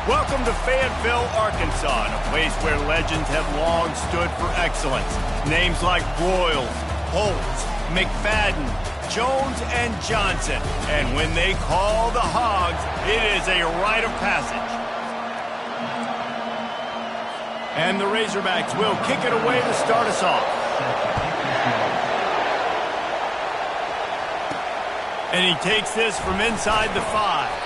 Welcome to Fayetteville, Arkansas, a place where legends have long stood for excellence. Names like Broyles, Holtz, McFadden, Jones, and Johnson. And when they call the Hogs, it is a rite of passage. And the Razorbacks will kick it away to start us off. And he takes this from inside the 5.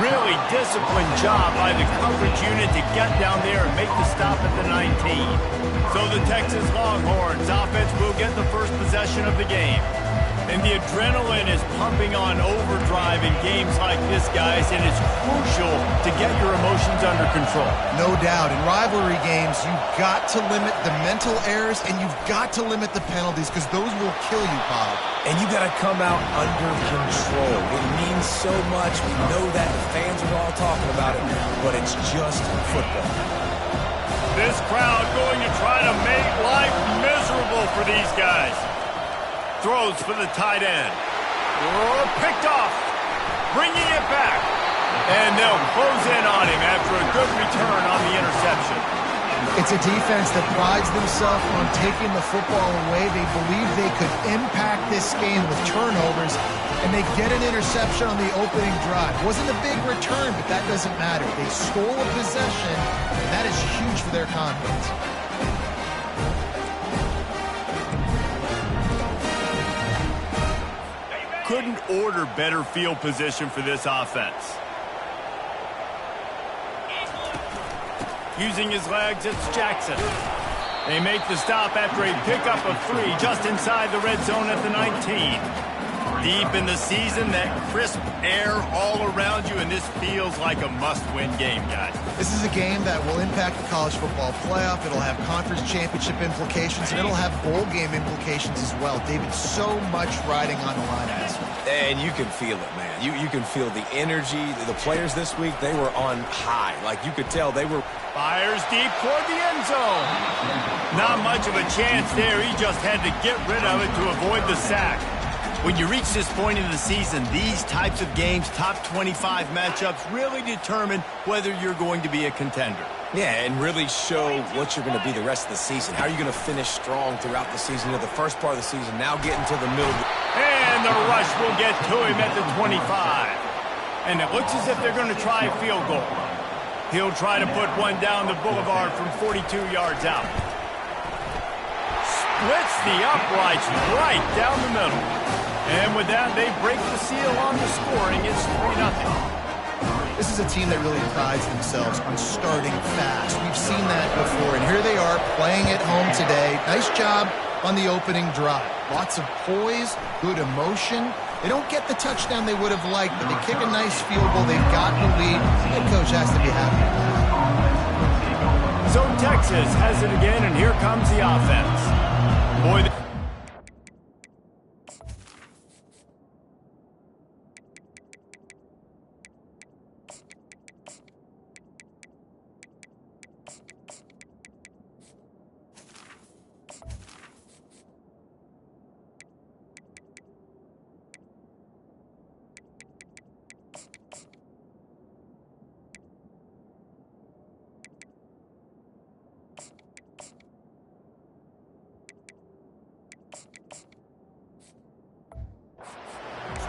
Really disciplined job by the coverage unit to get down there and make the stop at the 19. So the Texas Longhorns offense will get the first possession of the game. And the adrenaline is pumping on overdrive in games like this, guys, and it's crucial to get your emotions under control. No doubt. In rivalry games, you've got to limit the mental errors and you've got to limit the penalties because those will kill you, Bob. And you got to come out under control. It means so much. We know that. The fans are all talking about it, but it's just football. This crowd going to try to make life miserable for these guys. Throws for the tight end. Picked off. Bringing it back. And they'll close in on him after a good return on the interception. It's a defense that prides themselves on taking the football away. They believe they could impact this game with turnovers, and they get an interception on the opening drive. Wasn't a big return, but that doesn't matter. They stole a possession, and that is huge for their confidence. Couldn't order better field position for this offense. Using his legs, it's Jackson. They make the stop after a pickup of 3 just inside the red zone at the 19. Deep in the season, that crisp air all around you, and this feels like a must-win game, guys. This is a game that will impact the college football playoff. It'll have conference championship implications, and it'll have bowl game implications as well. David, so much riding on the line in this one. And you can feel it, man. You can feel the energy. The players this week, they were on high. Like, you could tell they were... Fires deep toward the end zone. Not much of a chance there. He just had to get rid of it to avoid the sack. When you reach this point in the season, these types of games, top 25 matchups, really determine whether you're going to be a contender. Yeah, and really show what you're going to be the rest of the season. How are you going to finish strong throughout the season? The first part of the season, now getting to the middle. And the rush will get to him at the 25. And it looks as if they're going to try a field goal. He'll try to put one down the boulevard from 42 yards out. Splits the uprights right down the middle. And with that, they break the seal on the scoring. It's 3-0. This is a team that really prides themselves on starting fast. We've seen that before, and here they are playing at home today. Nice job on the opening drive. Lots of poise, good emotion. They don't get the touchdown they would have liked, but they kick a nice field goal. They've got the lead. The head coach has to be happy with that. So Texas has it again, and here comes the offense. Boy,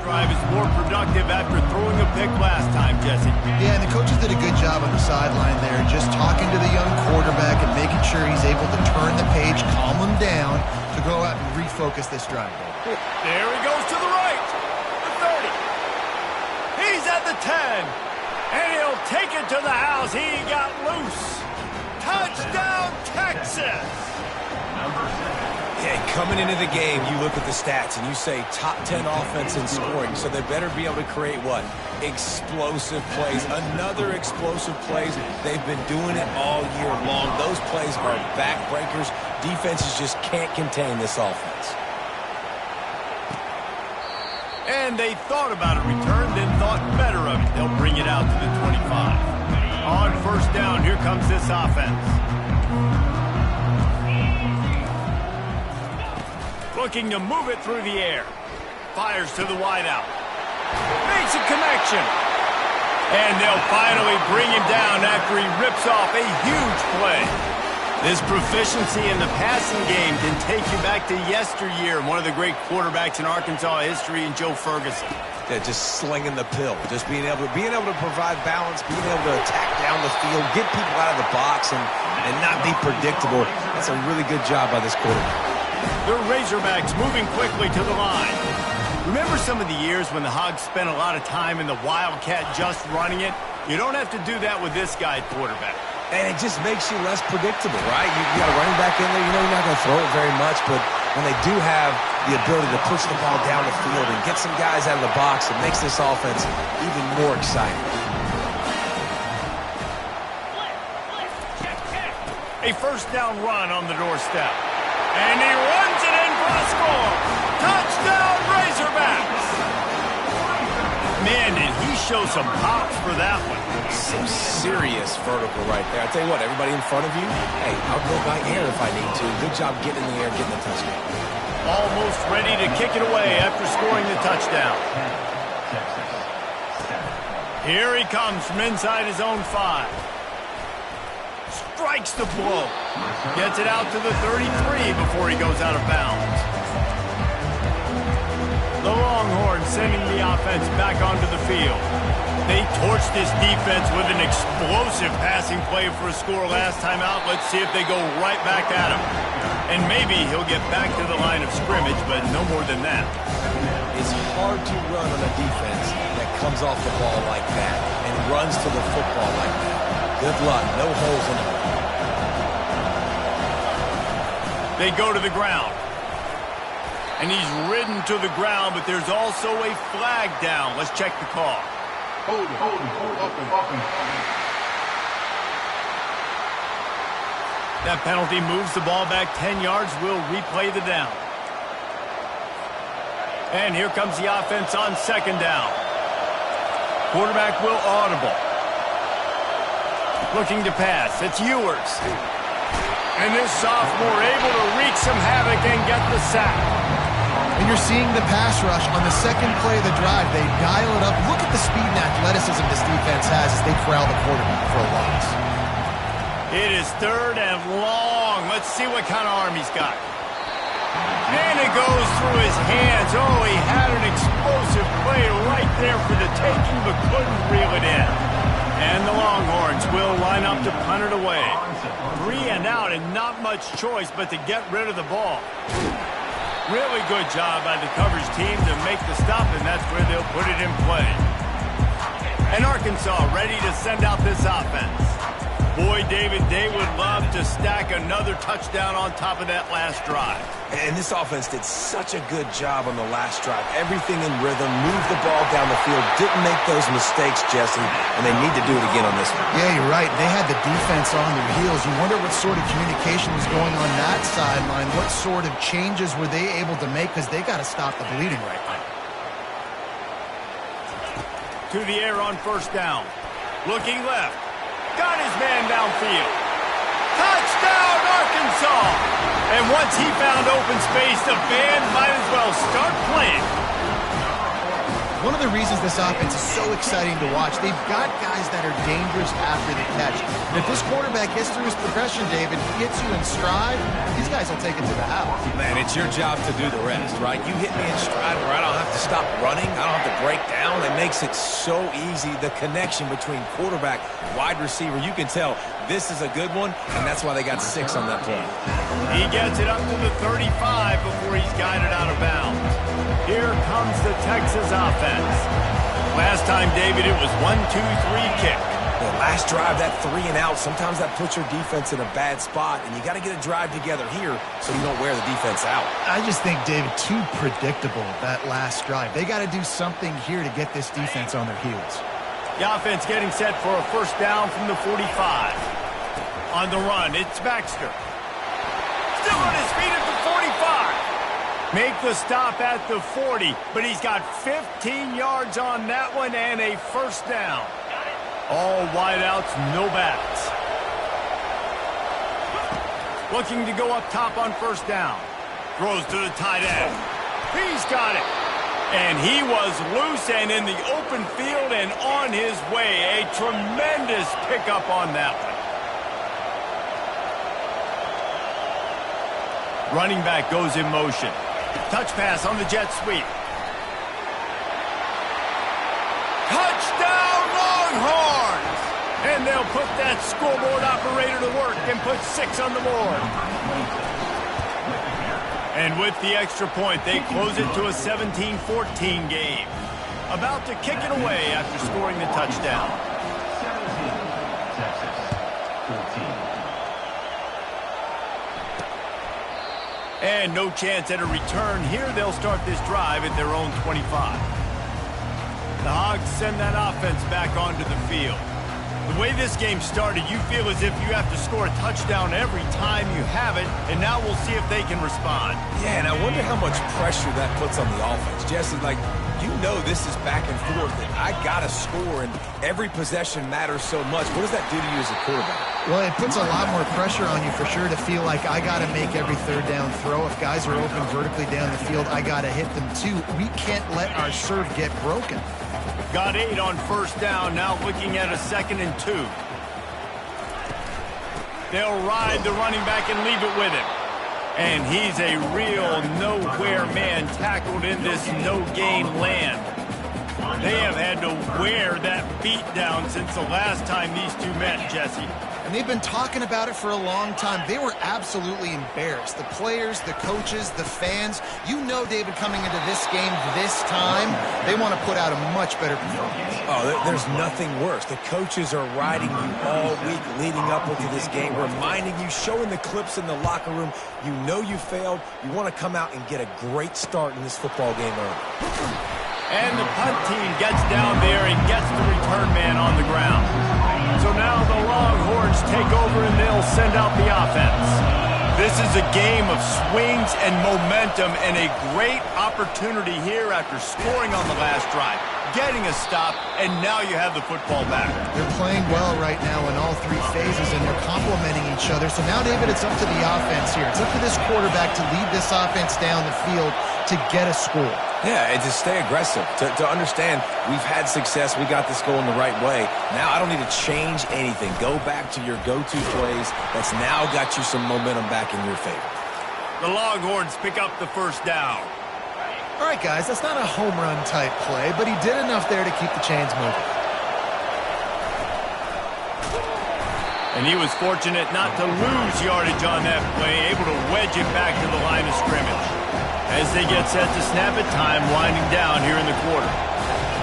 drive is more productive after throwing a pick last time, Jesse. Yeah, and the coaches did a good job on the sideline there, just talking to the young quarterback and making sure he's able to turn the page, calm him down, to go out and refocus this drive. There he goes to the right, the 30. He's at the 10, and he'll take it to the house. He got loose. Touchdown, Texas! Yeah, coming into the game, you look at the stats and you say top 10 offense in scoring, so they better be able to create what? Explosive plays. Another explosive plays. They've been doing it all year long. Those plays are backbreakers. Defenses just can't contain this offense. And they thought about a return, then thought better of it. They'll bring it out to the 25. On first down, here comes this offense. Looking to move it through the air. Fires to the wideout. Makes a connection. And they'll finally bring him down after he rips off a huge play. This proficiency in the passing game can take you back to yesteryear, one of the great quarterbacks in Arkansas history, in Joe Ferguson. Yeah, just slinging the pill, just being able to provide balance, being able to attack down the field, get people out of the box, and not be predictable. That's a really good job by this quarterback. The Razorbacks moving quickly to the line. Remember some of the years when the Hogs spent a lot of time in the Wildcat just running it? You don't have to do that with this guy at quarterback. And it just makes you less predictable, right? You got a running back in there. You know you're not going to throw it very much, but when they do have the ability to push the ball down the field and get some guys out of the box, it makes this offense even more exciting. A first down run on the doorstep. And he runs it in for a score. Touchdown, Razorbacks! Man, did he show some pops for that one. Some serious vertical right there. I tell you what, everybody in front of you, hey, I'll go by air if I need to. Good job getting in the air, getting the touchdown. Almost ready to kick it away after scoring the touchdown. Here he comes from inside his own 5. Strikes the blow. Gets it out to the 33 before he goes out of bounds. The Longhorns sending the offense back onto the field. They torched this defense with an explosive passing play for a score last time out. Let's see if they go right back at him. And maybe he'll get back to the line of scrimmage, but no more than that. It's hard to run on a defense that comes off the ball like that and runs to the football like that. Good luck. No holes in it. They go to the ground. And he's ridden to the ground, but there's also a flag down. Let's check the call. Hold it. That penalty moves the ball back 10 yards. We'll replay the down. And here comes the offense on second down. Quarterback will audible. Looking to pass. It's Ewers. And this sophomore able to wreak some havoc and get the sack. And you're seeing the pass rush on the second play of the drive. They dial it up. Look at the speed and athleticism this defense has as they corral the quarterback for a loss. It is third and long. Let's see what kind of arm he's got. And it goes through his hands. Oh, he had an explosive play right there for the taking, but couldn't reel it in. And the Longhorns will line up to punt it away. 3 and out and not much choice but to get rid of the ball. Really good job by the coverage team to make the stop, and that's where they'll put it in play. And Arkansas ready to send out this offense. Boy, David, they would love to stack another touchdown on top of that last drive. And this offense did such a good job on the last drive. Everything in rhythm, moved the ball down the field, didn't make those mistakes, Jesse, and they need to do it again on this one. Yeah, you're right. They had the defense on their heels. You wonder what sort of communication was going on that sideline. What sort of changes were they able to make, because they got to stop the bleeding right now. To the air on first down. Looking left. Got his man downfield. Touchdown, Arkansas! And once he found open space, the band might as well start playing. One of the reasons this offense is so exciting to watch, they've got guys that are dangerous after the catch. And if this quarterback gets through his progression, David, he gets you in stride, these guys will take it to the house. Man, it's your job to do the rest, right? You hit me in stride where I don't have to stop running. I don't have to break down. It makes it so easy. The connection between quarterback, wide receiver, you can tell this is a good one, and that's why they got 6 on that play. He gets it up to the 35 before he's guided out of bounds. Here comes the Texas offense. Last time, David, it was 1-2-3 kick. The last drive, that 3 and out, sometimes that puts your defense in a bad spot, and you got to get a drive together here so you don't wear the defense out. I just think, David, too predictable, that last drive. They got to do something here to get this defense on their heels. The offense getting set for a first down from the 45. On the run, it's Baxter. Still on his feet at the 45. Make the stop at the 40, but he's got 15 yards on that one and a first down. All wideouts, no backs. Looking to go up top on first down. Throws to the tight end. He's got it. And he was loose and in the open field and on his way. A tremendous pickup on that one. Running back goes in motion. Touch pass on the jet sweep. Touchdown Longhorns! And they'll put that scoreboard operator to work and put 6 on the board. And with the extra point, they close it to a 17-14 game. About to kick it away after scoring the touchdown. 17, Texas, 14. And no chance at a return here. They'll start this drive at their own 25. The Hogs send that offense back onto the field. The way this game started, you feel as if you have to score a touchdown every time you have it, and now we'll see if they can respond. Yeah, and I wonder how much pressure that puts on the offense. Jesse, like, you know this is back and forth, and I got to score, and every possession matters so much. What does that do to you as a quarterback? Well, it puts a lot more pressure on you for sure to feel like I got to make every third down throw. If guys are open vertically down the field, I got to hit them too. We can't let our serve get broken. Got 8 on first down, now looking at a 2nd and 2. They'll ride the running back and leave it with him. And he's a real nowhere man tackled in this no-gain land. They have had to wear that beat down since the last time these two met, Jesse. And they've been talking about it for a long time. They were absolutely embarrassed. The players, the coaches, the fans. You know, David, coming into this game this time, they want to put out a much better performance. Oh, there's nothing worse. The coaches are riding you all week leading up into this game, reminding you, showing the clips in the locker room. You know you failed. You want to come out and get a great start in this football game early. And the punt team gets down there and gets the return man on the ground. So now the Longhorns take over and they'll send out the offense. This is a game of swings and momentum and a great opportunity here after scoring on the last drive, getting a stop, and now you have the football back. They're playing well right now in all 3 phases, and they're complementing each other. So now, David, it's up to the offense here. It's up to this quarterback to lead this offense down the field to get a score. Yeah, and to stay aggressive, to understand we've had success, we got this going the right way. Now I don't need to change anything. Go back to your go-to plays. That's now got you some momentum back in your favor. The Longhorns pick up the first down. All right, guys, that's not a home run type play, but he did enough there to keep the chains moving. And he was fortunate not to lose yardage on that play, able to wedge it back to the line of scrimmage. As they get set to snap it, time winding down here in the quarter.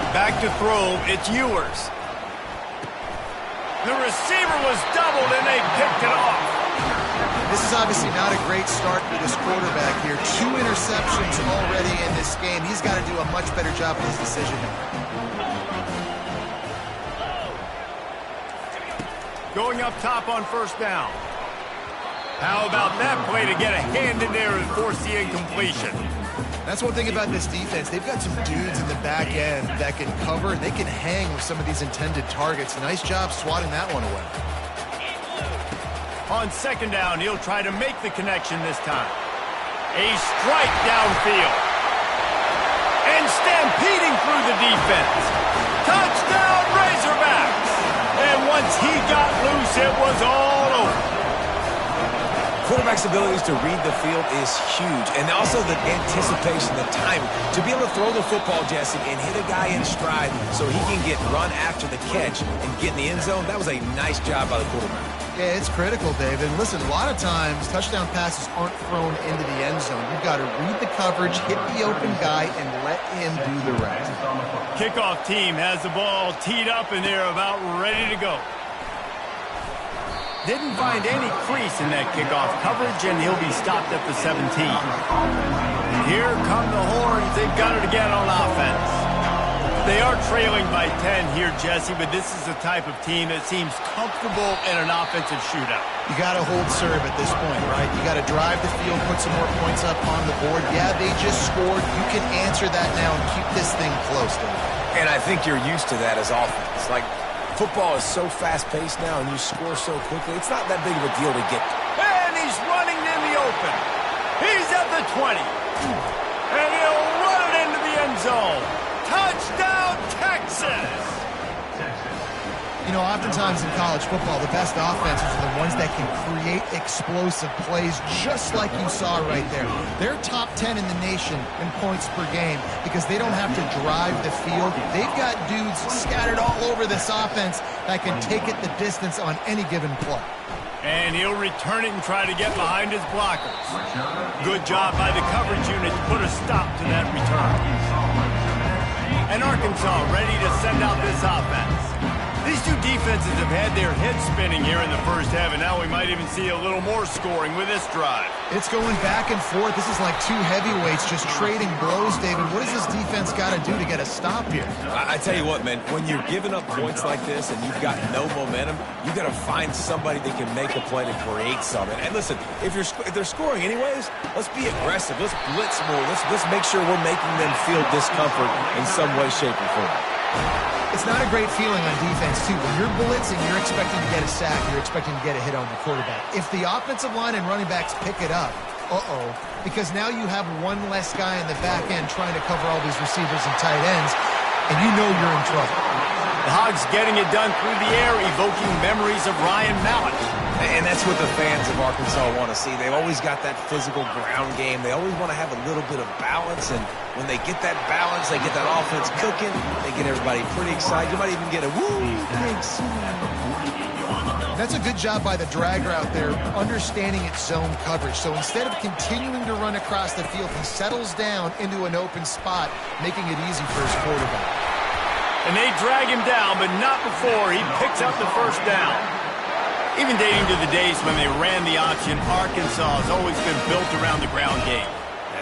Back to throw, it's Ewers. The receiver was doubled and they picked it off. This is obviously not a great start for this quarterback here. 2 interceptions already in this game. He's got to do a much better job with his decision. Going up top on first down. How about that play to get a hand in there and force the incompletion? That's one thing about this defense. They've got some dudes in the back end that can cover. They can hang with some of these intended targets. Nice job swatting that one away. On second down, he'll try to make the connection this time. A strike downfield. And stampeding through the defense. Touchdown, Razorbacks! And once he got loose, it was all over. Quarterback's abilities to read the field is huge, and also the anticipation, the timing. To be able to throw the football, Jesse, and hit a guy in stride so he can get run after the catch and get in the end zone, that was a nice job by the quarterback. Yeah, it's critical, David. And listen, a lot of times touchdown passes aren't thrown into the end zone. You've got to read the coverage, hit the open guy, and let him do the rest. Kickoff team has the ball teed up, and they're about ready to go. Didn't find any crease in that kickoff coverage, and he'll be stopped at the 17. And here come the Horns. They've got it again on offense. They are trailing by 10 here, Jesse, but this is the type of team that seems comfortable in an offensive shootout. You got to hold serve at this point, right? You got to drive the field, put some more points up on the board. Yeah, they just scored. You can answer that now and keep this thing close, David. And I think you're used to that as offense. Like, football is so fast-paced now, and you score so quickly. It's not that big of a deal to get. And he's running in the open. He's at the 20. And he'll run it into the end zone. so. Touchdown, Texas! You know, oftentimes in college football, the best offenses are the ones that can create explosive plays, just like you saw right there. They're top 10 in the nation in points per game because they don't have to drive the field. They've got dudes scattered all over this offense that can take it the distance on any given play. And he'll return it and try to get behind his blockers. Good job by the coverage unit to put a stop to that return. And Arkansas ready to send out this offense. These two defenses have had their heads spinning here in the first half, and now we might even see a little more scoring with this drive. It's going back and forth. This is like two heavyweights just trading blows, David. What does this defense got to do to get a stop here? I tell you what, man, when you're giving up points like this and you've got no momentum, you got to find somebody that can make a play to create something. And listen, if they're scoring anyways, let's be aggressive. Let's blitz more. Let's make sure we're making them feel discomfort in some way, shape, or form. It's not a great feeling on defense, too. When you're blitzing, you're expecting to get a sack. You're expecting to get a hit on the quarterback. If the offensive line and running backs pick it up, because now you have one less guy in the back end trying to cover all these receivers and tight ends, and you know you're in trouble. The Hogs getting it done through the air, evoking memories of Ryan Mallett. And that's what the fans of Arkansas want to see. They've always got that physical ground game. They always want to have a little bit of balance, and when they get that balance, they get that offense cooking, they get everybody pretty excited. You might even get a woo, thanks. That's a good job by the drag route there, understanding its zone coverage. So instead of continuing to run across the field, he settles down into an open spot, making it easy for his quarterback. And they drag him down, but not before he picks up the first down. Even dating to the days when they ran the option, Arkansas has always been built around the ground game.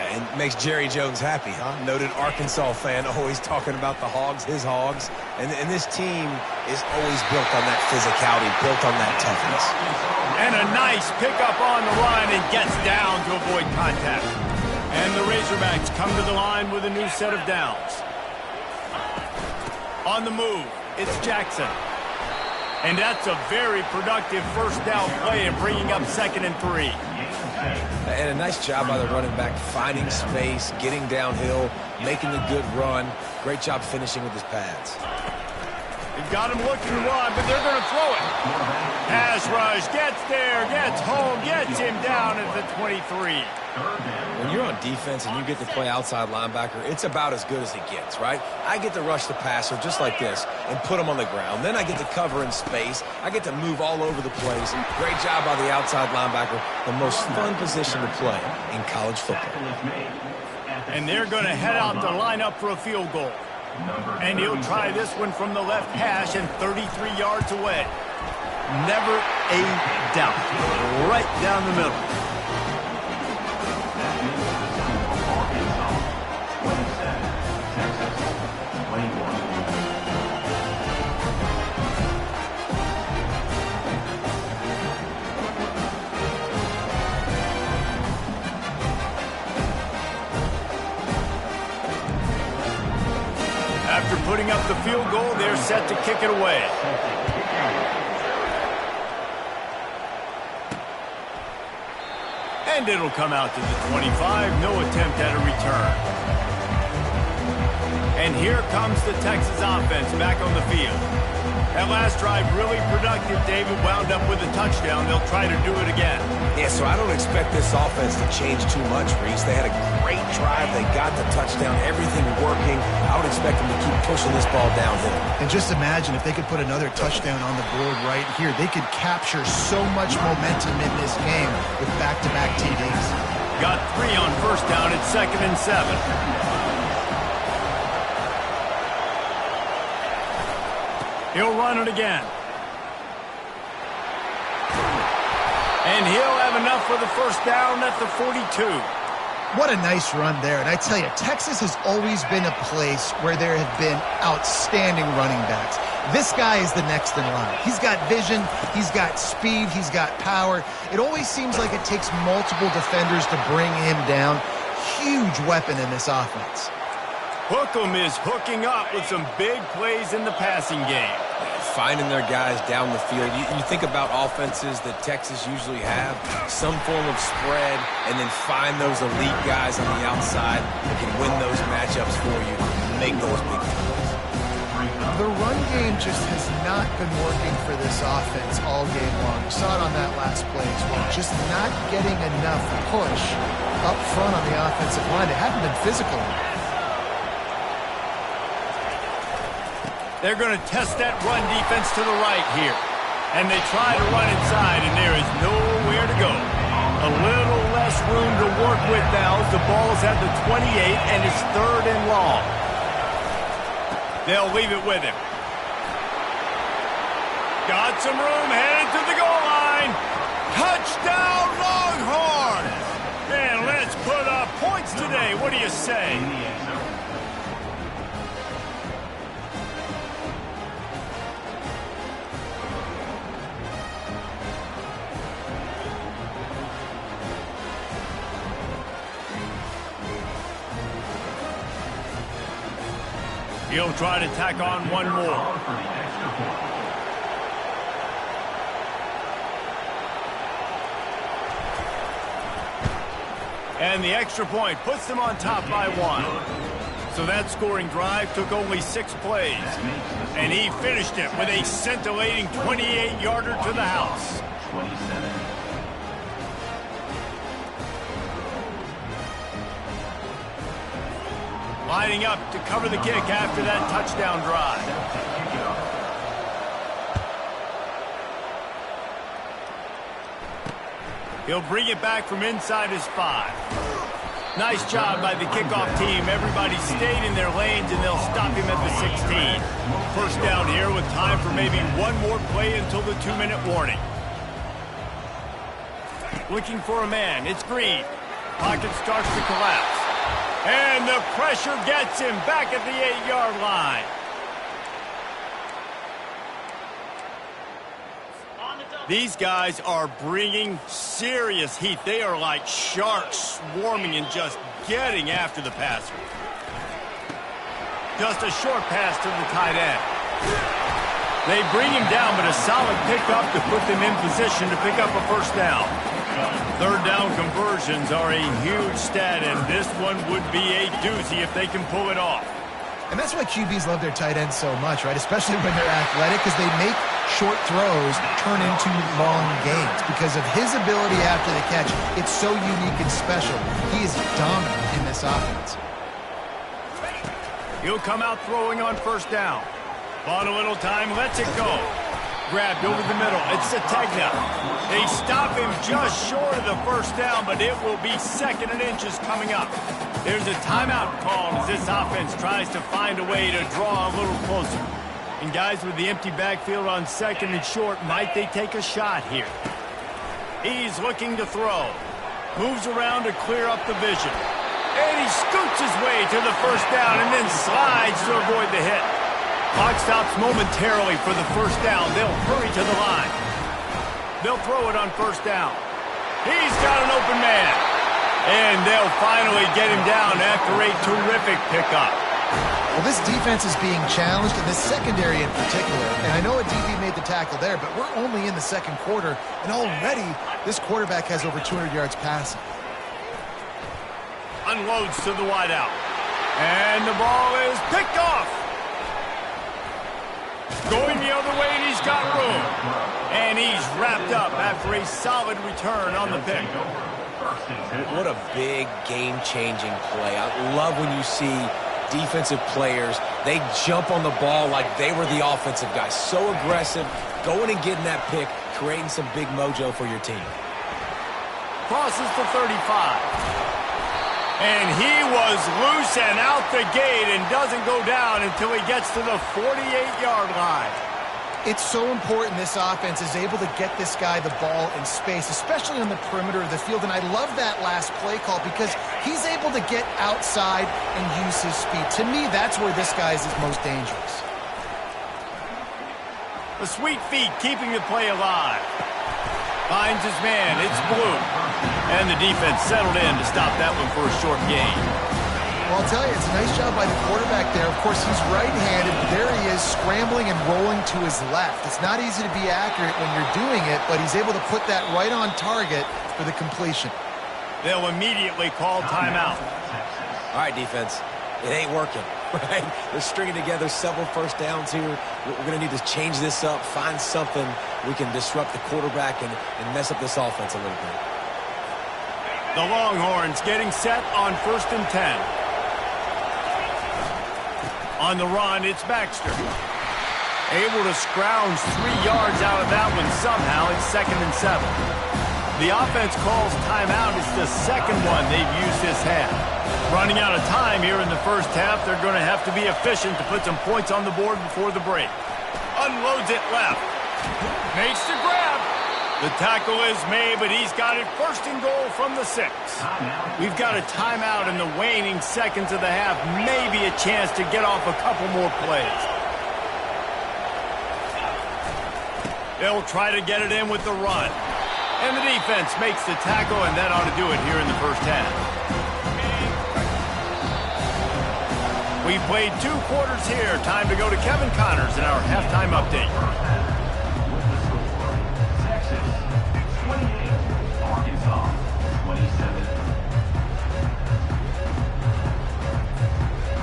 And makes Jerry Jones happy, huh? Noted Arkansas fan, always talking about the Hogs, his Hogs. And this team is always built on that physicality, built on that toughness. And a nice pickup on the line and gets down to avoid contact. And the Razorbacks come to the line with a new set of downs. On the move, it's Jackson. And that's a very productive first down play and bringing up 2nd and 3. And a nice job by the running back, finding space, getting downhill, making a good run. Great job finishing with his pads. They've got him looking to run, but they're going to throw it. Pass rush, gets there, gets home, gets him down at the 23. When you're on defense and you get to play outside linebacker, it's about as good as it gets, right? I get to rush the passer just like this and put him on the ground. Then I get to cover in space. I get to move all over the place. Great job by the outside linebacker. The most fun position to play in college football. And they're going to head out to line up for a field goal. And he'll try this one from the left hash and 33 yards away. Never a doubt. Right down the middle. After putting up the field goal, they're set to kick it away. And it'll come out to the 25. No attempt at a return. And here comes the Texas offense back on the field. That last drive really productive. David wound up with a touchdown. They'll try to do it again. Yeah, so I don't expect this offense to change too much, Reese. They had a great drive. They got the touchdown. Everything working. I would expect them to keep pushing this ball downhill. And just imagine if they could put another touchdown on the board right here. They could capture so much momentum in this game with back-to-back TDs. Got 3 on first down at 2nd and 7. He'll run it again. And he'll have enough for the first down at the 42. What a nice run there. And I tell you, Texas has always been a place where there have been outstanding running backs. This guy is the next in line. He's got vision, he's got speed, he's got power. It always seems like it takes multiple defenders to bring him down. Huge weapon in this offense. Hookem is hooking up with some big plays in the passing game. Finding their guys down the field. You think about offenses that Texas usually have, some form of spread, and then find those elite guys on the outside that can win those matchups for you and make those big plays. The run game just has not been working for this offense all game long. We saw it on that last play as well. Just not getting enough push up front on the offensive line. They haven't been physical. They're going to test that run defense to the right here. And they try to run inside, and there is nowhere to go. A little less room to work with now as the ball's at the 28, and it's 3rd and long. They'll leave it with him. Got some room, headed to the goal line. Touchdown, Longhorns! And let's put up points today. What do you say? He'll try to tack on one more. And the extra point puts them on top by 1. So that scoring drive took only 6 plays. And he finished it with a scintillating 28-yarder to the house. 27. Lining up to cover the kick after that touchdown drive. He'll bring it back from inside his 5. Nice job by the kickoff team. Everybody stayed in their lanes, and they'll stop him at the 16. First down here with time for maybe one more play until the 2-minute warning. Looking for a man. It's Green. Pocket starts to collapse. And the pressure gets him back at the 8-yard line. These guys are bringing serious heat. They are like sharks swarming and just getting after the passer. Just a short pass to the tight end. They bring him down, but a solid pickup to put them in position to pick up a first down. 3rd down conversions are a huge stat, and this one would be a doozy if they can pull it off. And that's why QBs love their tight ends so much, right? Especially when they're athletic, because they make short throws turn into long gains. Because of his ability after the catch, it's so unique and special. He is dominant in this offense. He'll come out throwing on first down. Bought a little time, lets it go. Grabbed over the middle. It's Sategna. They stop him just short of the first down, but it will be 2nd and inches coming up. There's a timeout call as this offense tries to find a way to draw a little closer. And guys with the empty backfield on 2nd and short, might they take a shot here? He's looking to throw. Moves around to clear up the vision. And he scoots his way to the first down and then slides to avoid the hit. Clock stops momentarily for the first down. They'll hurry to the line. They'll throw it on first down. He's got an open man. And they'll finally get him down after a terrific pickup. Well, this defense is being challenged, and this secondary in particular. And I know a DB made the tackle there, but we're only in the 2nd quarter, and already this quarterback has over 200 yards passing. Unloads to the wideout. And the ball is picked off. Going the other way, and he's got room. And he's wrapped up after a solid return on the pick. What a big game-changing play. I love when you see defensive players, they jump on the ball like they were the offensive guys. So aggressive, going and getting that pick, creating some big mojo for your team. Crosses the 35. And he was loose and out the gate and doesn't go down until he gets to the 48-yard line. It's so important this offense is able to get this guy the ball in space, especially on the perimeter of the field. And I love that last play call because he's able to get outside and use his speed. To me, that's where this guy is his most dangerous. The sweet feet keeping the play alive. Finds his man. It's Blue. And the defense settled in to stop that one for a short gain. Well, I'll tell you, it's a nice job by the quarterback there. Of course, he's right-handed, but there he is scrambling and rolling to his left. It's not easy to be accurate when you're doing it, but he's able to put that right on target for the completion. They'll immediately call timeout. All right, defense. It ain't working, right? They're stringing together several first downs here. We're going to need to change this up, find something we can disrupt the quarterback and mess up this offense a little bit. The Longhorns getting set on 1st and 10. On the run, it's Baxter. Able to scrounge 3 yards out of that one somehow. It's 2nd and 7. The offense calls timeout. It's the second one they've used this half. Running out of time here in the first half. They're going to have to be efficient to put some points on the board before the break. Unloads it left. Makes the grab. The tackle is made, but he's got it 1st and goal from the 6. We've got a timeout in the waning seconds of the half. Maybe a chance to get off a couple more plays. They'll try to get it in with the run. And the defense makes the tackle, and that ought to do it here in the first half. We've played 2 quarters here. Time to go to Kevin Connors in our halftime update. With the score, Texas 28, Arkansas 27.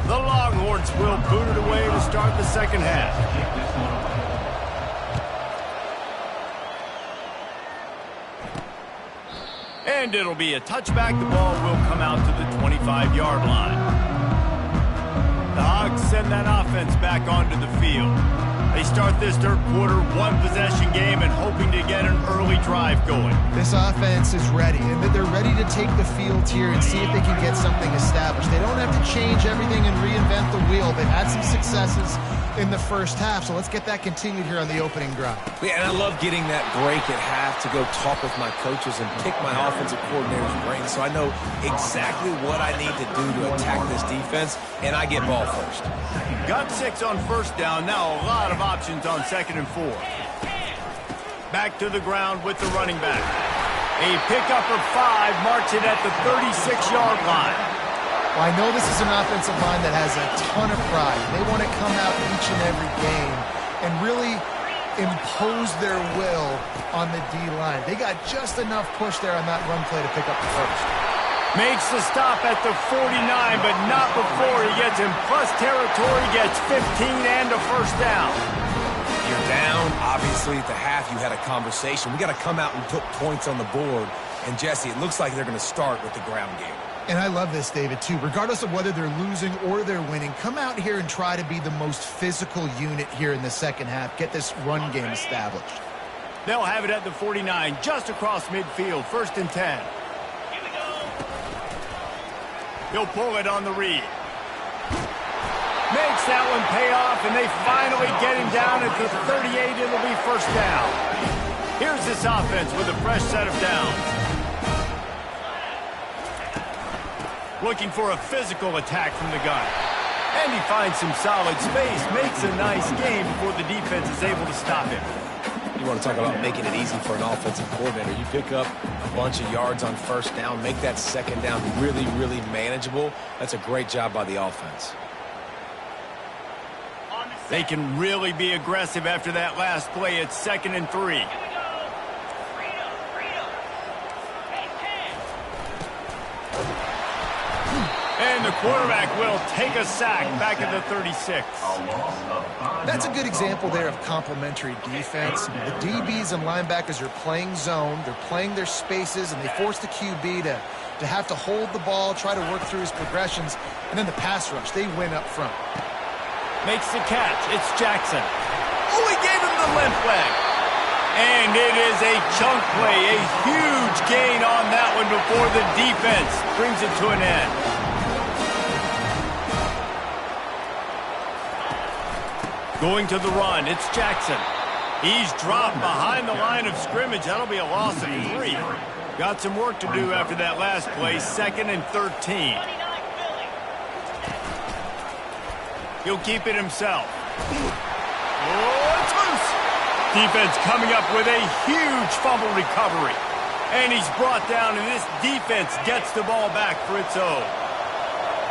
The Longhorns will boot it away to start the second half. Kick this one away. And it'll be a touchback. The ball will come out to the 25-yard line. The Hogs send that offense back onto the field. They start this third quarter, 1-possession game, and hoping to get an early drive going. This offense is ready, and they're ready to take the field here and see if they can get something established. They don't have to change everything and reinvent the wheel. They've had some successes in the first half, so let's get that continued here on the opening drive. Yeah, and I love getting that break at half to go talk with my coaches and pick my offensive coordinator's brain so I know exactly what I need to do to attack this defense, and I get ball first. Got 6 on 1st down. Now a lot of options on 2nd and 4. Back to the ground with the running back. A pickup of 5 marks it at the 36-yard line. Well, I know this is an offensive line that has a ton of pride. They want to come out each and every game and really impose their will on the D-line. They got just enough push there on that run play to pick up the first. Makes the stop at the 49, but not before he gets in plus territory, gets 15 and a first down. You're down. Obviously, at the half, you had a conversation. We got to come out and put points on the board. And, Jesse, it looks like they're going to start with the ground game. And I love this, David, too. Regardless of whether they're losing or they're winning, come out here and try to be the most physical unit here in the second half. Get this run game established. They'll have it at the 49, just across midfield, 1st and 10. He'll pull it on the read. Makes that one pay off, and they finally get him down at the 38. It'll be first down. Here's this offense with a fresh set of downs. Looking for a physical attack from the gun. And he finds some solid space, makes a nice game before the defense is able to stop him. You want to talk about making it easy for an offensive coordinator. You pick up a bunch of yards on 1st down, make that 2nd down really, really manageable. That's a great job by the offense. They can really be aggressive after that last play. It's 2nd and 3. And the quarterback will take a sack back at the 36. That's a good example there of complementary defense. The DBs and linebackers are playing zone. They're playing their spaces, and they force the QB to have to hold the ball, try to work through his progressions, and then the pass rush. They win up front. Makes the catch. It's Jackson. Oh, he gave him the limp leg. And it is a chunk play, a huge gain on that one before the defense brings it to an end. Going to the run, it's Jackson. He's dropped behind the line of scrimmage. That'll be a loss of 3. Got some work to do after that last play, 2nd and 13. He'll keep it himself. Oh, it's loose. Defense coming up with a huge fumble recovery. And he's brought down, and this defense gets the ball back for its own.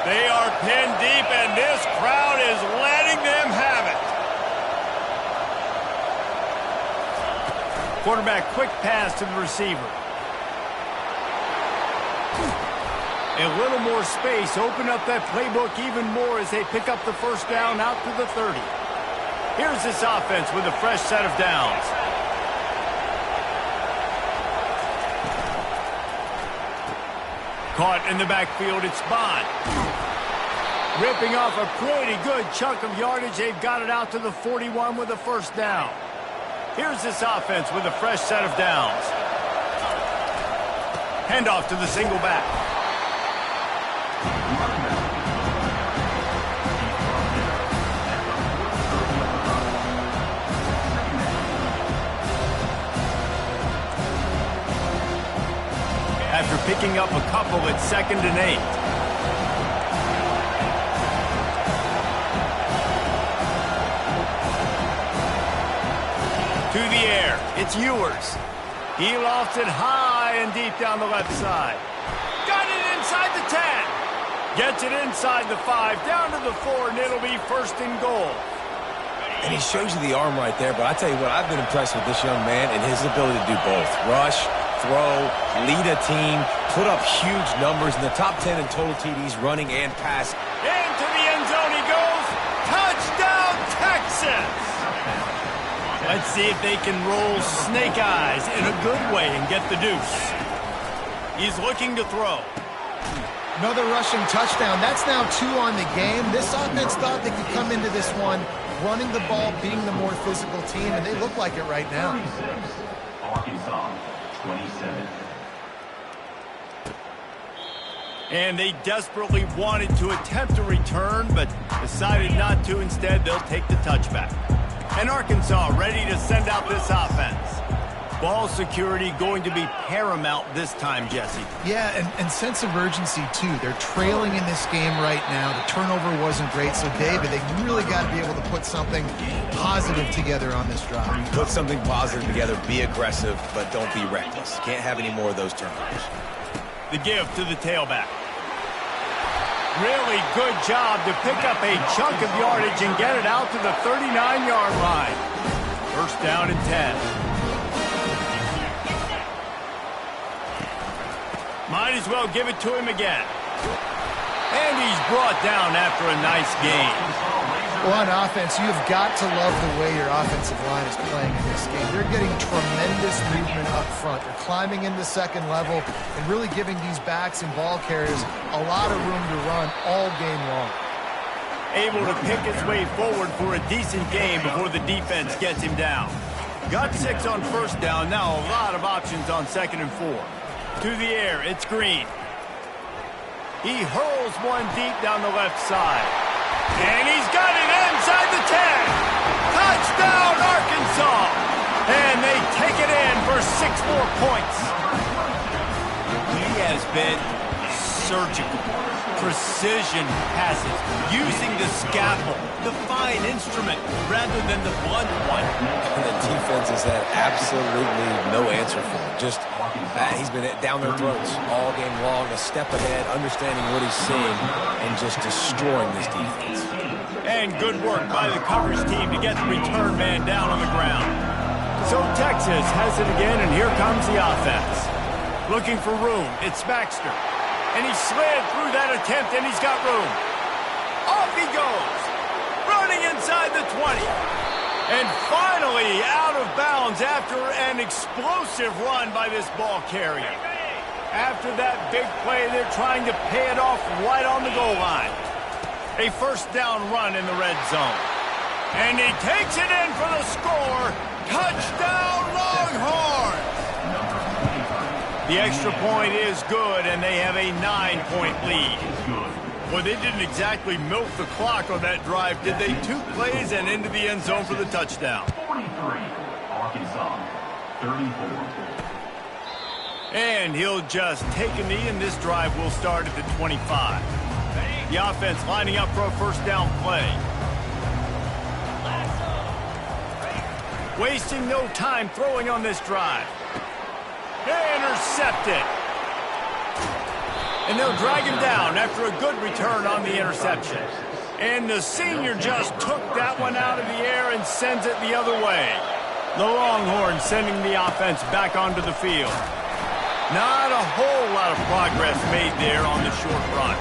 They are pinned deep, and this crowd is letting them have it. Quarterback quick pass to the receiver. A little more space. Open up that playbook even more as they pick up the first down out to the 30. Here's this offense with a fresh set of downs. Caught in the backfield, it's Bond. Ripping off a pretty good chunk of yardage. They've got it out to the 41 with a first down. Here's this offense with a fresh set of downs. Handoff to the single back. After picking up a couple, it's 2nd and 8. To the air, it's Ewers. He lofts it high and deep down the left side. Got it inside the 10. Gets it inside the 5, down to the 4, and it'll be 1st and goal. And he shows you the arm right there, but I tell you what, I've been impressed with this young man and his ability to do both. Rush, throw, lead a team, put up huge numbers in the top 10 in total TDs, running and passing. Into the end zone he goes. Touchdown, Texas! Let's see if they can roll snake eyes in a good way and get the deuce. He's looking to throw. Another rushing touchdown. That's now 2 on the game. This offense thought they could come into this one running the ball, being the more physical team, and they look like it right now. Arkansas, 27. And they desperately wanted to attempt a return, but decided not to. Instead, they'll take the touchback. And Arkansas ready to send out this offense. Ball security going to be paramount this time, Jesse. Yeah, and sense of urgency, too. They're trailing in this game right now. The turnover wasn't great, so, David, they really got to be able to put something positive together on this drive. Put something positive together, be aggressive, but don't be reckless. Can't have any more of those turnovers. The give to the tailback. Really good job to pick up a chunk of yardage and get it out to the 39-yard line. 1st down and 10. Might as well give it to him again. And he's brought down after a nice game. Well, on offense, you've got to love the way your offensive line is playing in this game. They're getting tremendous movement up front. They're climbing into 2nd level and really giving these backs and ball carriers a lot of room to run all game long. Able to pick his way forward for a decent game before the defense gets him down. Got 6 on 1st down. Now a lot of options on 2nd and 4. To the air, it's Green. He hurls one deep down the left side. And he's got it inside the 10. Touchdown, Arkansas. And they take it in for 6 more points. He has been surgical. Precision passes, using the scalpel, the fine instrument, rather than the blunt one. And the defense has had absolutely no answer for him. Just, he's been down their throats all game long, a step ahead, understanding what he's seeing, and just destroying this defense. And good work by the coverage team to get the return man down on the ground. So Texas has it again, and here comes the offense. Looking for room, it's Baxter. And he slid through that attempt, and he's got room. Off he goes, running inside the 20. And finally out of bounds after an explosive run by this ball carrier. After that big play, they're trying to pay it off right on the goal line. A 1st down run in the red zone. And he takes it in for the score. Touchdown, Longhorns! The extra point is good, and they have a 9-point lead. Well, they didn't exactly milk the clock on that drive, did they? 2 plays and into the end zone for the touchdown. 43, Arkansas, 34. And he'll just take a knee, and this drive will start at the 25. The offense lining up for a 1st down play. Wasting no time throwing on this drive. Intercepted. And they'll drag him down after a good return on the interception. And the senior just took that one out of the air and sends it the other way. The Longhorns sending the offense back onto the field. Not a whole lot of progress made there on the short run.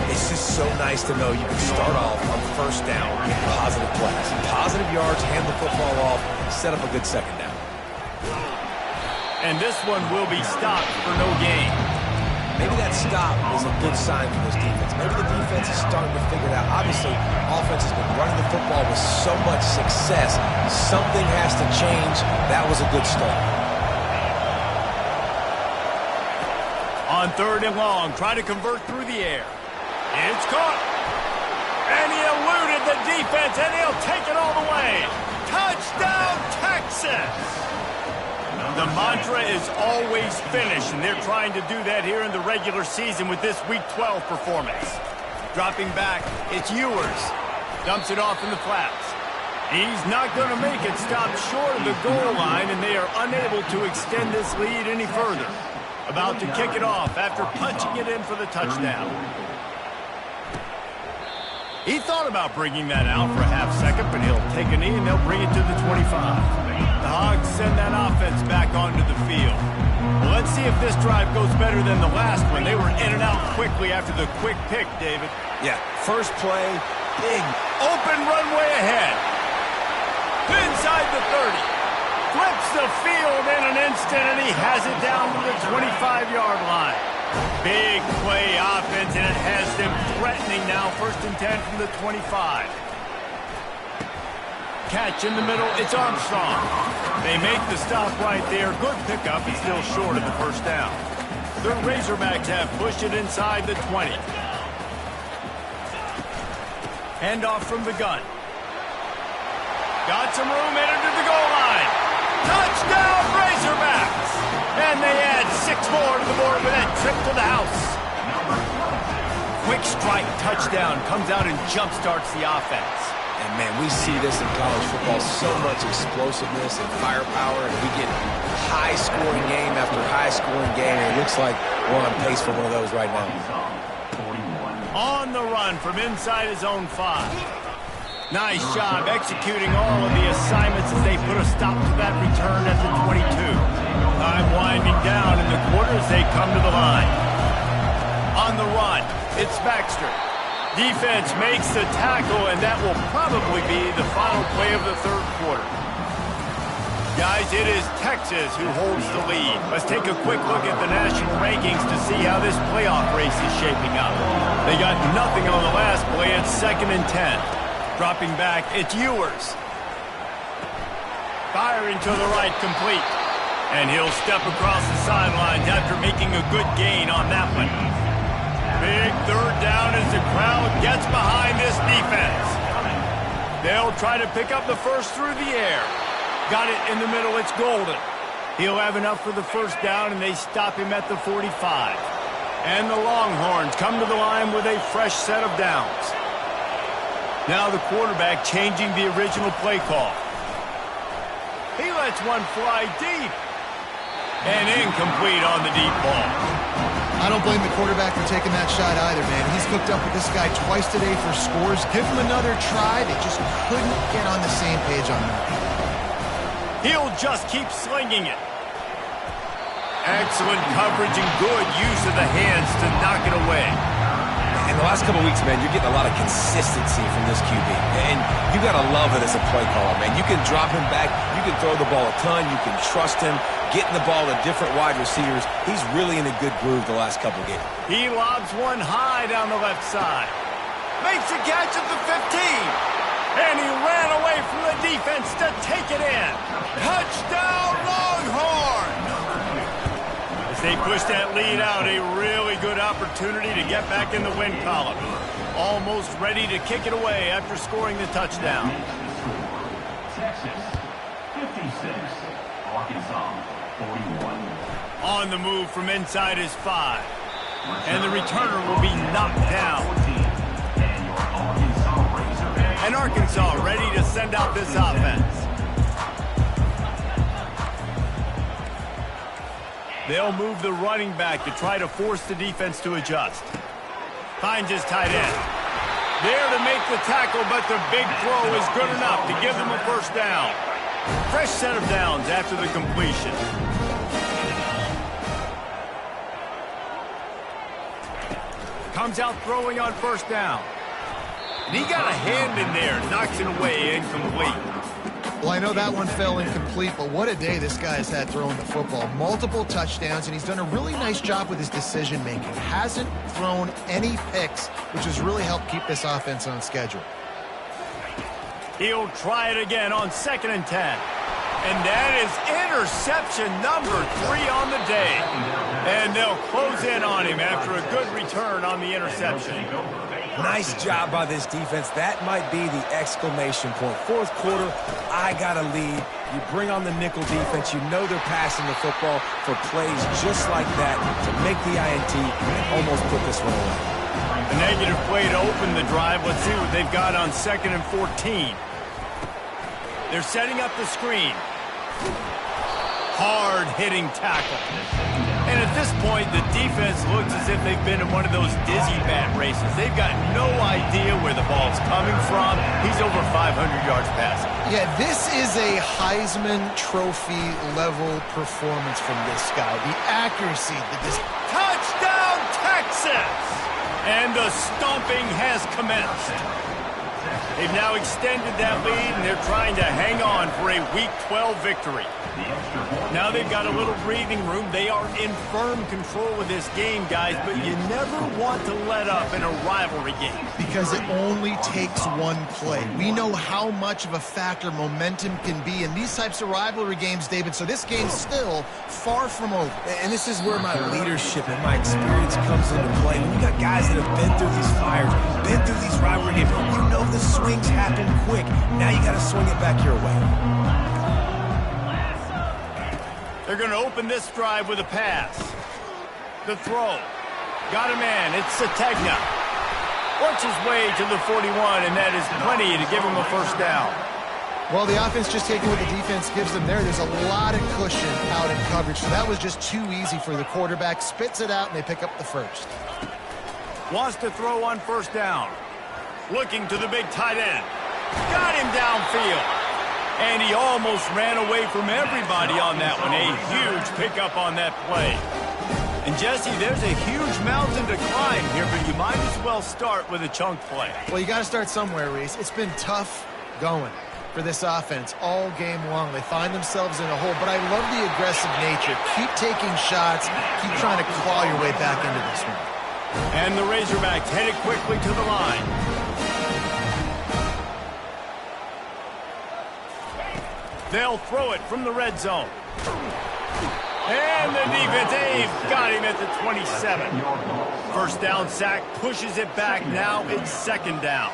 It's just so nice to know you can start off on first down with positive plays. Positive yards, hand the football off, set up a good second down. And this one will be stopped for no gain. Maybe that stop is a good sign for this defense. Maybe the defense is starting to figure it out. Obviously, offense has been running the football with so much success. Something has to change. That was a good start. On 3rd and long, try to convert through the air. It's caught. And he eluded the defense, and he'll take it all the way. Touchdown, Texas! The mantra is always finish, and they're trying to do that here in the regular season with this Week 12 performance. Dropping back, it's Ewers. Dumps it off in the flats. He's not going to make it stop short of the goal line, and they are unable to extend this lead any further. About to kick it off after punching it in for the touchdown. He thought about bringing that out for a half second, but he'll take a knee and they'll bring it to the 25. The Hogs send that offense back onto the field. Well, let's see if this drive goes better than the last one. They were in and out quickly after the quick pick, David. Yeah, first play, big. Open runway ahead. Inside the 30. Flips the field in an instant, and he has it down to the 25-yard line. Big play offense, and it has them threatening now. 1st and 10 from the 25. Catch in the middle, it's Armstrong. They make the stop right there. Good pickup, he's still short of the first down. The Razorbacks have pushed it inside the 20. Handoff from the gun. Got some room, entered to the goal line. Touchdown, Razorbacks! And they add 6 more to the board with that trip to the house. Quick strike touchdown comes out and jump-starts the offense. And, man, we see this in college football, so much explosiveness and firepower, and we get high-scoring game after high-scoring game, and it looks like we're on pace for one of those right now. On the run from inside his own 5. Nice job executing all of the assignments as they put a stop to that return at the 22. Time winding down in the quarter as they come to the line. On the run, it's Baxter. Defense makes the tackle, and that will probably be the final play of the 3rd quarter. Guys, it is Texas who holds the lead. Let's take a quick look at the national rankings to see how this playoff race is shaping up. They got nothing on the last play. It's 2nd and 10. Dropping back, it's Ewers. Firing to the right, complete. And he'll step across the sidelines after making a good gain on that one. Big 3rd down as the crowd gets behind this defense. They'll try to pick up the first through the air. Got it in the middle, it's Golden. He'll have enough for the first down, and they stop him at the 45. And the Longhorns come to the line with a fresh set of downs. Now the quarterback changing the original play call. He lets one fly deep. And incomplete on the deep ball. I don't blame the quarterback for taking that shot either, man. He's hooked up with this guy twice today for scores. Give him another try. They just couldn't get on the same page on that. He'll just keep slinging it. Excellent coverage and good use of the hands to knock it away. In the last couple of weeks, man, you're getting a lot of consistency from this QB. And you got to love it as a play caller, man. You can drop him back. You can throw the ball a ton. You can trust him. Getting the ball to different wide receivers. He's really in a good groove the last couple of games. He lobs one high down the left side. Makes a catch at the 15. And he ran away from the defense to take it in. Touchdown, Longhorns! As they push that lead out, a really good opportunity to get back in the win column. Almost ready to kick it away after scoring the touchdown. Texas, 56. Arkansas, 41. On the move from inside his 5. And the returner will be knocked down. And Arkansas ready to send out this offense. They'll move the running back to try to force the defense to adjust. Finds his tight end. There to make the tackle, but the big throw is good enough to give them a first down. Fresh set of downs after the completion. Comes out throwing on first down. And he got a hand in there, knocks it away, incomplete. Well, I know that one fell incomplete, but what a day this guy has had throwing the football. Multiple touchdowns, and he's done a really nice job with his decision-making. Hasn't thrown any picks, which has really helped keep this offense on schedule. He'll try it again on 2nd and 10. And that is interception number 3 on the day. And they'll close in on him after a good return on the interception. Nice job by this defense. That might be the exclamation point. Fourth quarter, I got a lead. You bring on the nickel defense. You know they're passing the football for plays just like that to make the INT and almost put this one away. A negative play to open the drive. Let's see what they've got on 2nd and 14. They're setting up the screen. Hard-hitting tackle. And at this point, the defense looks as if they've been in one of those dizzy bat races. They've got no idea where the ball's coming from. He's over 500 yards passing. Yeah, this is a Heisman Trophy level performance from this guy. The accuracy, Touchdown, Texas! And the stomping has commenced. They've now extended that lead, and they're trying to hang on for a Week 12 victory. Now they've got a little breathing room. They are in firm control of this game, guys, but you never want to let up in a rivalry game. because it only takes one play. We know how much of a factor momentum can be in these types of rivalry games, David, so this game's still far from over. And this is where my leadership and my experience comes into play. When you got guys that have been through these fires, been through these rivalry games, you know the swings happen quick. Now you got to swing it back your way. They're going to open this drive with a pass. The throw. Got a man. It's Sategna. Works his way to the 41, and that is plenty to give him a first down. Well, the offense just taking what the defense gives them there. There's a lot of cushion out in coverage, so that was just too easy for the quarterback. Spits it out, and they pick up the first. Wants to throw on first down. Looking to the big tight end. Got him downfield. And he almost ran away from everybody on that one. A huge pickup on that play. And, Jesse, there's a huge mountain to climb here, but you might as well start with a chunk play. Well, you got to start somewhere, Reese. It's been tough going for this offense all game long. They find themselves in a hole, but I love the aggressive nature. Keep taking shots. Keep trying to claw your way back into this one. And the Razorbacks headed quickly to the line. They'll throw it from the red zone. And the defense, they've got him at the 27. First down sack, pushes it back. Now it's second down.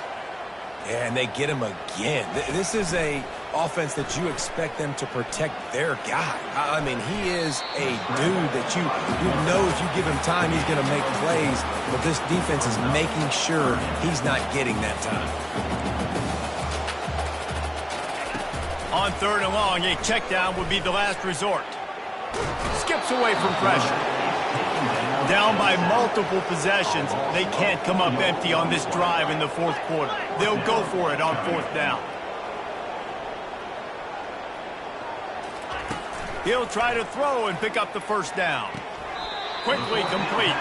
Yeah, and they get him again. This is a offense that you expect them to protect their guy. I mean, he is a dude that you know if you give him time, he's going to make plays. But this defense is making sure he's not getting that time. On third and long, a check down would be the last resort. Skips away from pressure. Down by multiple possessions. They can't come up empty on this drive in the fourth quarter. They'll go for it on fourth down. He'll try to throw and pick up the first down. Quickly complete.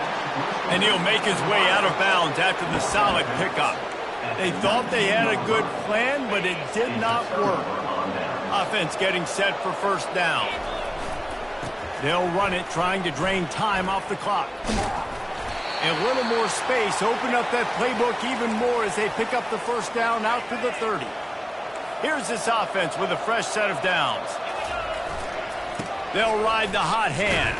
And he'll make his way out of bounds after the solid pickup. They thought they had a good plan, but it did not work. Offense getting set for first down. They'll run it, trying to drain time off the clock. A little more space, open up that playbook even more as they pick up the first down out to the 30. Here's this offense with a fresh set of downs. They'll ride the hot hand.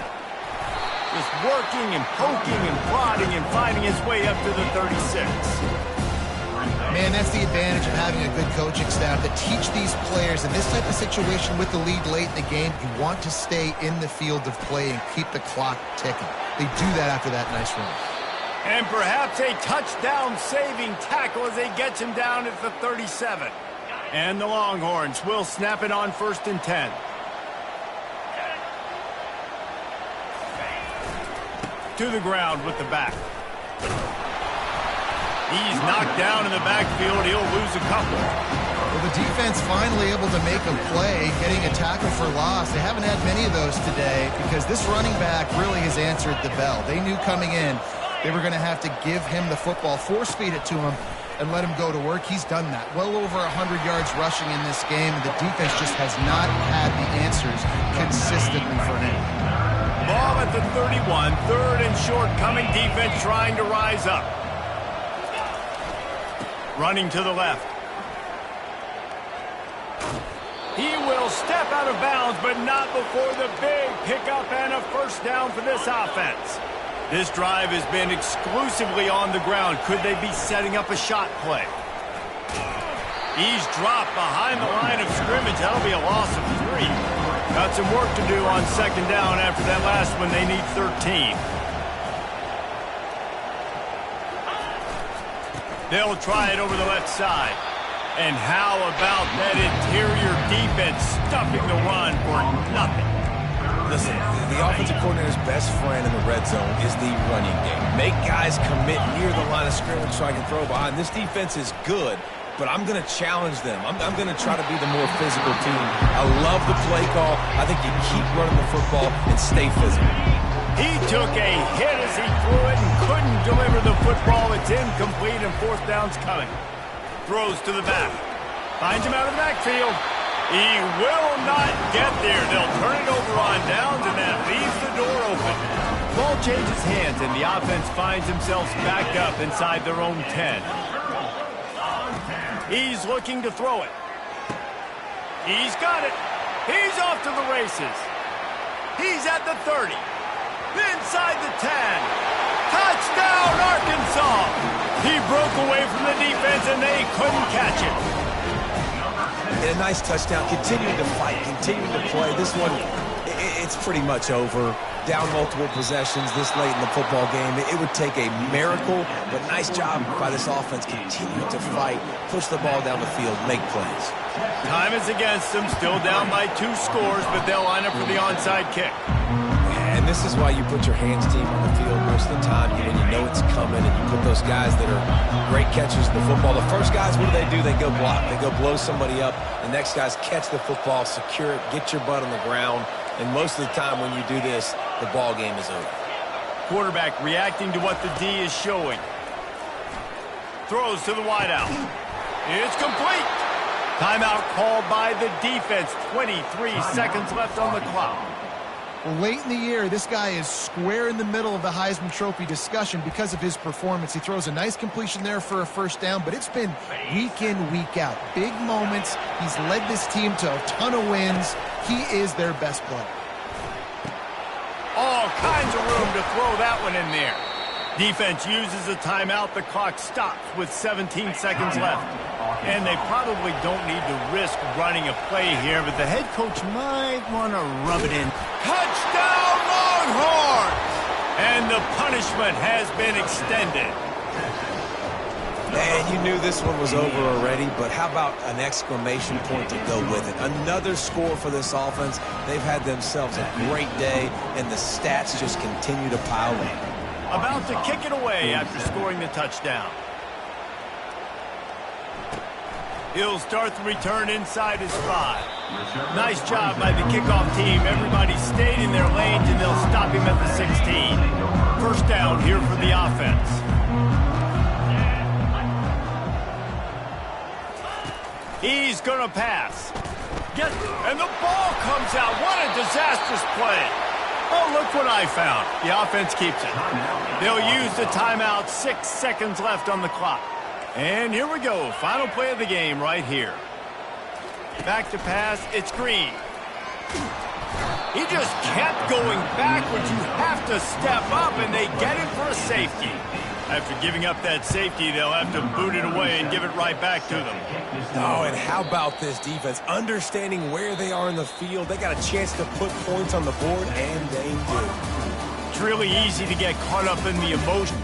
Just working and poking and prodding and finding his way up to the 36. Man, that's the advantage of having a good coaching staff that teach these players in this type of situation with the lead late in the game. You want to stay in the field of play and keep the clock ticking. They do that after that nice run. And perhaps a touchdown-saving tackle as they get him down at the 37. And the Longhorns will snap it on 1st and 10. to the ground with the back. He's knocked down in the backfield. He'll lose a couple. Well, the defense finally able to make a play, getting a tackle for loss. They haven't had many of those today because this running back really has answered the bell. They knew coming in they were going to have to give him the football, force-feed it to him, and let him go to work. He's done that. Well over 100 yards rushing in this game, and the defense just has not had the answers consistently for him. Ball at the 31, third and short coming. Defense trying to rise up. Running to the left. He will step out of bounds, but not before the big pickup and a first down for this offense. This drive has been exclusively on the ground. Could they be setting up a shot play? He's dropped behind the line of scrimmage. That'll be a loss of 3. Got some work to do on second down after that last one. They need 13. They'll try it over the left side. And how about that interior defense stuffing the run for nothing? Listen, the offensive coordinator's best friend in the red zone is the running game. Make guys commit near the line of scrimmage so I can throw behind. This defense is good, but I'm going to challenge them. I'm going to try to be the more physical team. I love the play call. I think you keep running the football and stay physical. He took a hit as he threw it and couldn't deliver the football. It's incomplete and fourth down's coming. Throws to the back. Finds him out of the backfield. He will not get there. They'll turn it over on downs, and that leaves the door open. Ball changes hands, and the offense finds themselves back up inside their own 10. He's looking to throw it. He's got it. He's off to the races. He's at the 30. Inside the 10. Touchdown, Arkansas! He broke away from the defense, and they couldn't catch him. And a nice touchdown. Continuing to fight, continuing to play. This one, it's pretty much over. Down multiple possessions this late in the football game. It would take a miracle, but nice job by this offense. Continue to fight, push the ball down the field, make plays. Time is against them. Still down by 2 scores, but they'll line up for the onside kick. And this is why you put your hands team on the field most of the time when you know it's coming, and you put those guys that are great catchers of the football. The first guys, what do? They go block. They go blow somebody up. The next guys catch the football, secure it, get your butt on the ground. And most of the time when you do this, the ball game is over. Quarterback reacting to what the D is showing. Throws to the wideout. It's complete. Timeout called by the defense. 23 seconds left on the clock. Well, late in the year, this guy is square in the middle of the Heisman Trophy discussion because of his performance. He throws a nice completion there for a first down, but it's been week in, week out. Big moments. He's led this team to a ton of wins. He is their best player. All kinds of room to throw that one in there. Defense uses a timeout. The clock stops with 17 seconds left. And they probably don't need to risk running a play here, but the head coach might want to rub it in. Touchdown, Longhorns! And the punishment has been extended. And you knew this one was over already, but how about an exclamation point to go with it? Another score for this offense. They've had themselves a great day, and the stats just continue to pile in. About to kick it away after scoring the touchdown. He'll start the return inside his 5. Nice job by the kickoff team. Everybody stayed in their lanes, and they'll stop him at the 16. First down here for the offense. He's going to pass. And the ball comes out. What a disastrous play. Oh, look what I found. The offense keeps it. They'll use the timeout. 6 seconds left on the clock. And here we go. Final play of the game right here. Back to pass. It's Green. He just kept going backwards. You have to step up, and they get him for a safety. After giving up that safety, they'll have to boot it away and give it right back to them. Oh, and how about this defense? Understanding where they are in the field. They got a chance to put points on the board, and they do. It's really easy to get caught up in the emotion.